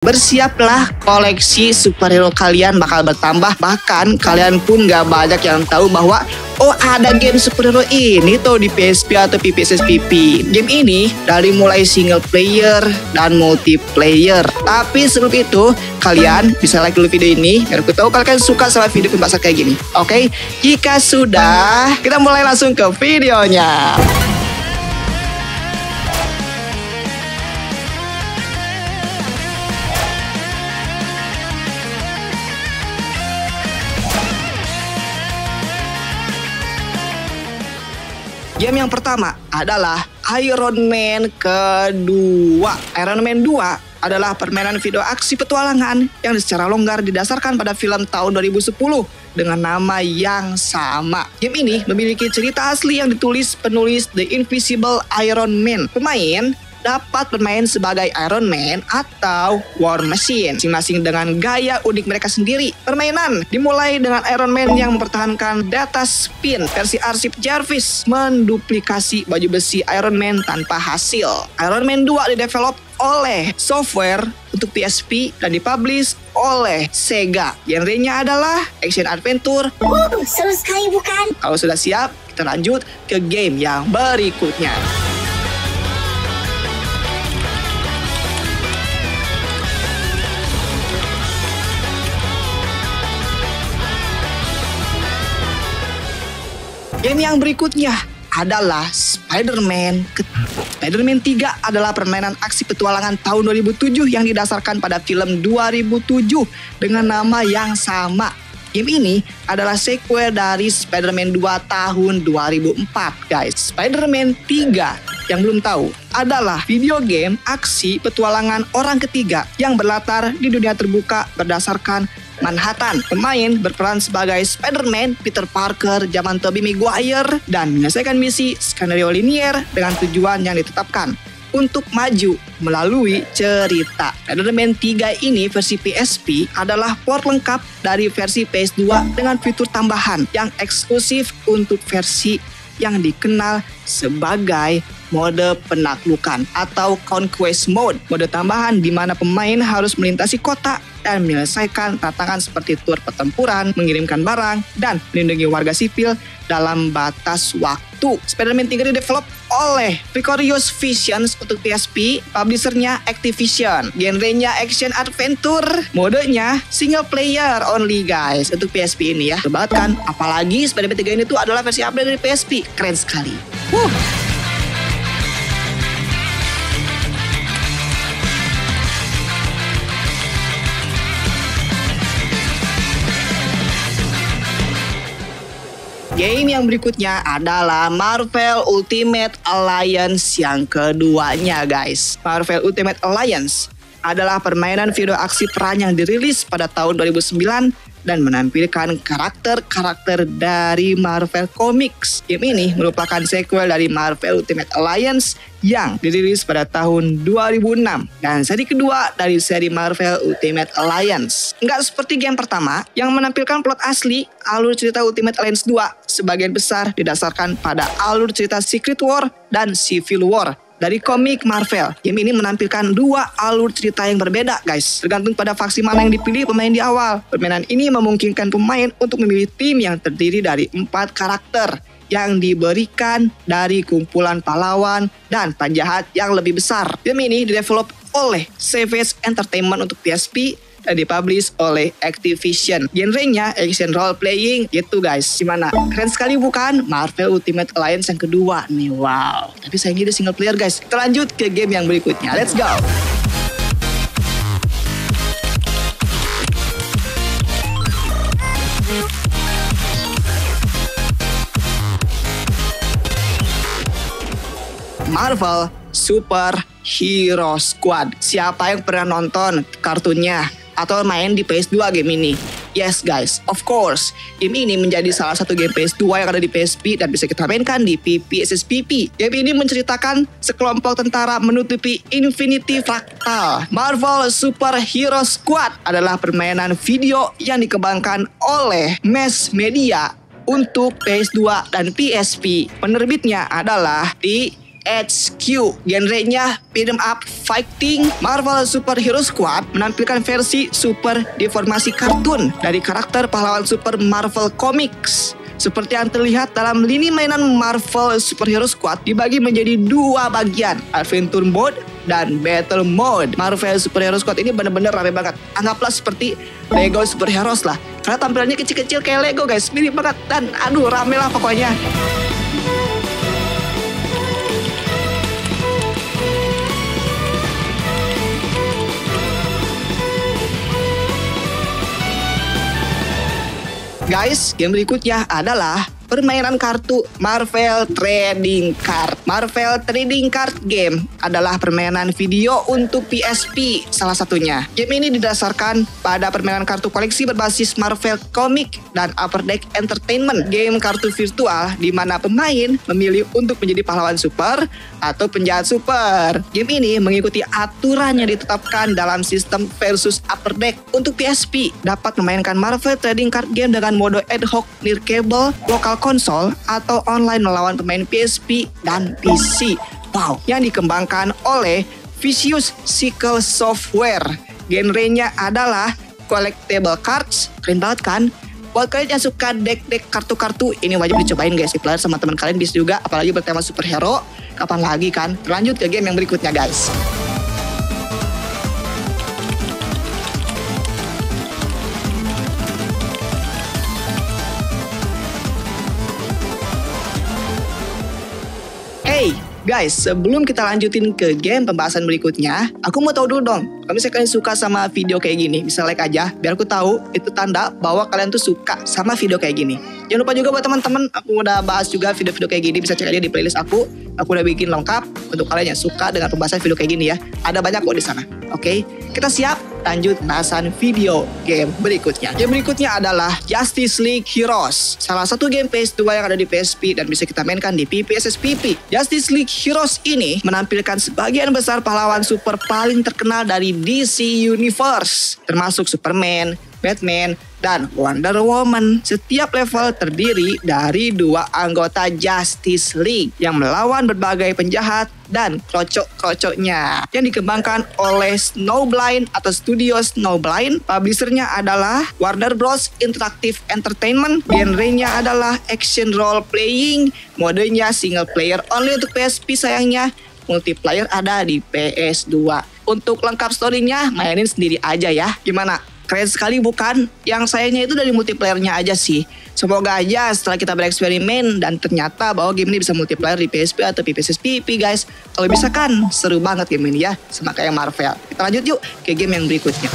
Bersiaplah, koleksi superhero kalian bakal bertambah. Bahkan kalian pun gak banyak yang tahu bahwa ada game superhero ini tuh di PSP atau PPSSPP. Game ini dari mulai single player dan multiplayer. Tapi sebelum itu, kalian bisa like dulu video ini biar aku tahu kalian suka sama video pembahasan kayak gini. Oke? Jika sudah, kita mulai langsung ke videonya. Game yang pertama adalah Iron Man kedua. Iron Man 2 adalah permainan video aksi petualangan yang secara longgar didasarkan pada film tahun 2010 dengan nama yang sama. Game ini memiliki cerita asli yang ditulis penulis The Invisible Iron Man. Pemain dapat bermain sebagai Iron Man atau War Machine, masing-masing dengan gaya unik mereka sendiri. Permainan dimulai dengan Iron Man yang mempertahankan data spin versi arsip Jarvis, menduplikasi baju besi Iron Man tanpa hasil. Iron Man 2 didevelop oleh software untuk PSP dan dipublish oleh Sega. Genrenya adalah action adventure. Seru sekali bukan? Kalau sudah siap, kita lanjut ke game yang berikutnya. Game yang berikutnya adalah Spider-Man 3 adalah permainan aksi petualangan tahun 2007 yang didasarkan pada film 2007 dengan nama yang sama. Game ini adalah sequel dari Spider-Man 2 tahun 2004, guys. Spider-Man 3 yang belum tahu adalah video game aksi petualangan orang ketiga yang berlatar di dunia terbuka berdasarkan Manhattan. Pemain berperan sebagai Spider-Man Peter Parker zaman Tobey Maguire dan menyelesaikan misi skenario linier dengan tujuan yang ditetapkan untuk maju melalui cerita. Spider-Man 3 ini versi PSP adalah port lengkap dari versi PS2 dengan fitur tambahan yang eksklusif untuk versi yang dikenal sebagai mode penaklukan atau Conquest Mode. Mode tambahan di mana pemain harus melintasi kota dan menyelesaikan tantangan seperti tur pertempuran, mengirimkan barang, dan melindungi warga sipil dalam batas waktu. Spider-Man 3 didevelop oleh Vicarious Visions untuk PSP, publishernya Activision. Genrenya action adventure, modenya single player only, guys, untuk PSP ini ya. Coba kan, apalagi Spider-Man 3 ini tuh adalah versi update dari PSP. Keren sekali. Game yang berikutnya adalah Marvel Ultimate Alliance yang keduanya, guys. Marvel Ultimate Alliance adalah permainan video aksi perang yang dirilis pada tahun 2009 dan menampilkan karakter-karakter dari Marvel Comics. Game ini merupakan sequel dari Marvel Ultimate Alliance yang dirilis pada tahun 2006 dan seri kedua dari seri Marvel Ultimate Alliance. Nggak seperti game pertama yang menampilkan plot asli, alur cerita Ultimate Alliance 2 sebagian besar didasarkan pada alur cerita Secret War dan Civil War dari komik Marvel. Game ini menampilkan dua alur cerita yang berbeda, guys. Tergantung pada faksi mana yang dipilih pemain di awal. Permainan ini memungkinkan pemain untuk memilih tim yang terdiri dari 4 karakter yang diberikan dari kumpulan pahlawan dan penjahat yang lebih besar. Game ini didevelop oleh Savage Entertainment untuk PSP dan dipublish oleh Activision. Genrenya action role playing gitu, guys. Gimana? Keren sekali bukan? Marvel Ultimate Alliance yang kedua nih, wow. Tapi sayangnya dia single player, guys. Kita lanjut ke game yang berikutnya. Let's go. Marvel Super Hero Squad. Siapa yang pernah nonton kartunnya atau main di PS2 game ini? Yes, guys, of course. Game ini menjadi salah satu game PS2 yang ada di PSP dan bisa kita mainkan di PPSSPP. Game ini menceritakan sekelompok tentara menutupi Infinity Fractal. Marvel Super Hero Squad adalah permainan video yang dikembangkan oleh Mass Media untuk PS2 dan PSP. Penerbitnya adalah di HQ. Genrenya beat 'em up fighting. Marvel Super Hero Squad menampilkan versi super deformasi kartun dari karakter pahlawan Super Marvel Comics. Seperti yang terlihat dalam lini mainan Marvel Super Hero Squad dibagi menjadi dua bagian, Adventure Mode dan Battle Mode. Marvel Super Hero Squad ini bener-bener rame banget. Anggaplah seperti Lego Super Heroes lah. Karena tampilannya kecil-kecil kayak Lego guys, mirip banget dan aduh rame lah pokoknya. Guys, game berikutnya adalah permainan kartu Marvel Trading Card. Marvel Trading Card Game adalah permainan video untuk PSP salah satunya. Game ini didasarkan pada permainan kartu koleksi berbasis Marvel Comic dan Upper Deck Entertainment. Game kartu virtual di mana pemain memilih untuk menjadi pahlawan super atau penjahat super. Game ini mengikuti aturan yang ditetapkan dalam sistem versus Upper Deck. Untuk PSP dapat memainkan Marvel Trading Card Game dengan mode ad hoc near cable, lokal konsol atau online melawan pemain PSP dan PC. Wow, yang dikembangkan oleh Vicious Cycle Software. Genrenya adalah collectible cards. Keren banget kan? Buat kalian yang suka deck-deck kartu-kartu, ini wajib dicobain guys. Di-player sama teman kalian bisa juga, apalagi bertema superhero. Kapan lagi kan? Lanjut ke game yang berikutnya guys. Hey guys, sebelum kita lanjutin ke game pembahasan berikutnya, aku mau tahu dulu dong, kalau misalnya kalian suka sama video kayak gini, bisa like aja, biar aku tahu itu tanda bahwa kalian tuh suka sama video kayak gini. Jangan lupa juga buat teman-teman, aku udah bahas juga video-video kayak gini, bisa cek aja di playlist aku udah bikin lengkap untuk kalian yang suka dengan pembahasan video kayak gini ya. Ada banyak kok di sana. Oke, kita siap lanjut pembahasan video game berikutnya. Game berikutnya adalah Justice League Heroes, salah satu game PS2 yang ada di PSP dan bisa kita mainkan di PPSSPP. Justice League Heroes ini menampilkan sebagian besar pahlawan super paling terkenal dari DC Universe, termasuk Superman, Batman, dan Wonder Woman. Setiap level terdiri dari 2 anggota Justice League yang melawan berbagai penjahat dan krocok-krocoknya. Yang dikembangkan oleh Snowblind atau studio Snowblind. Publishernya adalah Warner Bros. Interactive Entertainment. Genrenya adalah action role playing. Modenya single player only untuk PSP sayangnya. Multiplayer ada di PS2. Untuk lengkap story-nya mainin sendiri aja ya. Gimana? Keren sekali bukan? Yang sayangnya itu dari multiplayernya aja sih. Semoga aja setelah kita bereksperimen dan ternyata bahwa game ini bisa multiplayer di PSP atau PPSSPP guys. Kalau bisa kan seru banget game ini ya, sama kayak Marvel. Kita lanjut yuk ke game yang berikutnya.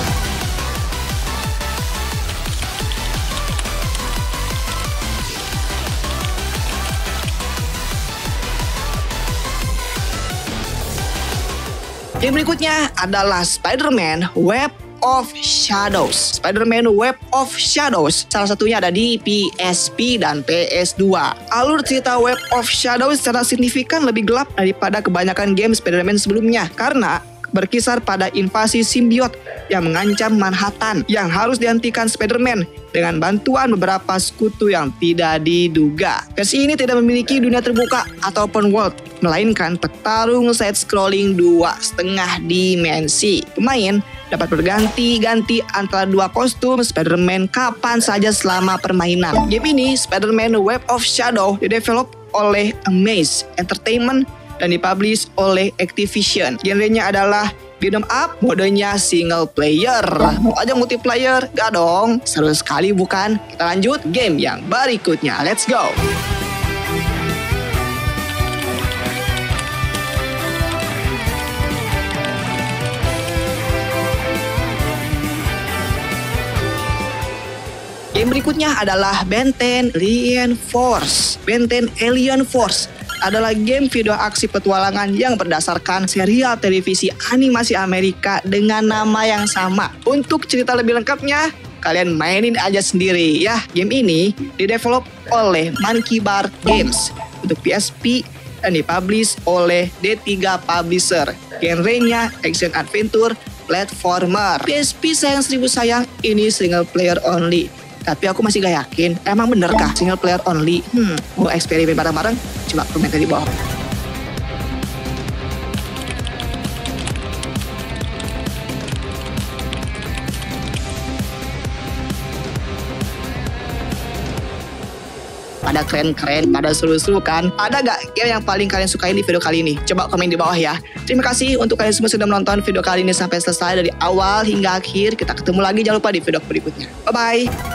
Game berikutnya adalah Spider-Man Web of Shadows. Spider-Man Web of Shadows salah satunya ada di PSP dan PS2. Alur cerita Web of Shadows secara signifikan lebih gelap daripada kebanyakan game Spider-Man sebelumnya karena berkisar pada invasi simbiot yang mengancam Manhattan yang harus dihentikan Spider-Man dengan bantuan beberapa sekutu yang tidak diduga. Versi ini tidak memiliki dunia terbuka atau open world, melainkan petarung side-scrolling 2,5 dimensi. Pemain dapat berganti-ganti antara 2 kostum Spider-Man kapan saja selama permainan. Game ini, Spider-Man Web of Shadow, didevelop oleh Amaze Entertainment dan dipublish oleh Activision. Genrenya adalah beat 'em up, modenya single player. Mau aja multiplayer? Gak dong. Seru sekali bukan? Kita lanjut game yang berikutnya. Let's go. Game berikutnya adalah Ben 10 Alien Force. Ben 10 Alien Force adalah game video aksi petualangan yang berdasarkan serial televisi animasi Amerika dengan nama yang sama. Untuk cerita lebih lengkapnya, kalian mainin aja sendiri ya. Game ini didevelop oleh Monkey Bar Games untuk PSP dan dipublish oleh D3 Publisher. Genrenya action adventure platformer. PSP sayang seribu sayang, ini single player only. Tapi aku masih gak yakin, emang bener kah single player only? Mau eksperimen bareng-bareng? Coba komentar di bawah. pada keren-keren, pada seru-seru kan? Ada gak game yang paling kalian sukain di video kali ini? Coba komen di bawah ya. Terima kasih untuk kalian semua sudah menonton video kali ini sampai selesai dari awal hingga akhir. Kita ketemu lagi, jangan lupa di video berikutnya. Bye-bye.